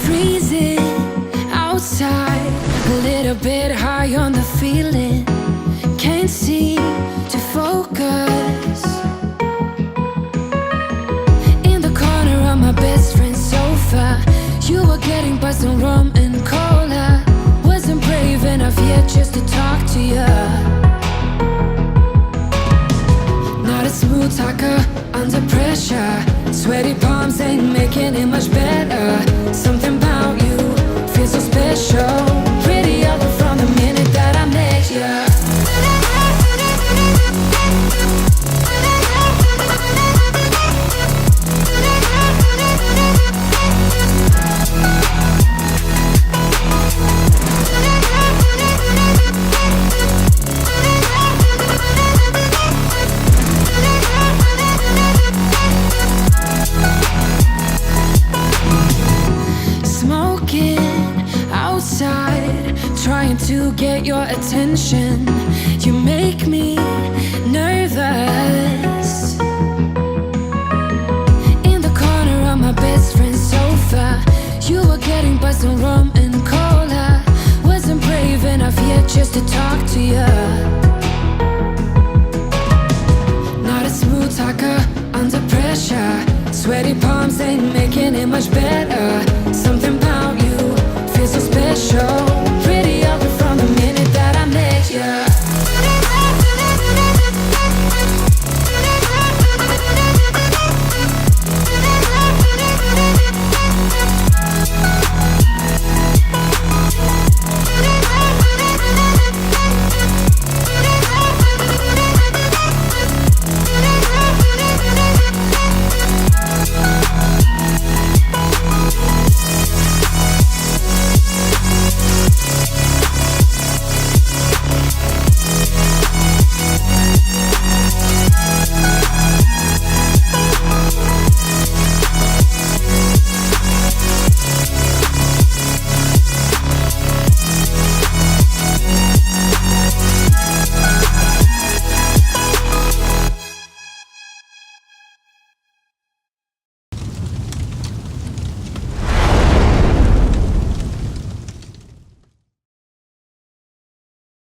Freezing outside, a little bit high on the feeling. Can't seem to focus. In the corner of my best friend's sofa, you were getting buzzed on rum and cola. Wasn't brave enough yet just to talk to you. Not a smooth talker under pressure. Sweaty palms ain't making it much better. Something about you feels so special. Prettier from the minute that I met you. Trying to get your attention. You make me nervous. In the corner of my best friend's sofa, you were getting buzzed on rum and cola. Wasn't brave enough yet just to talk to you. Not a smooth talker under pressure. Sweaty palms ain't making it much better.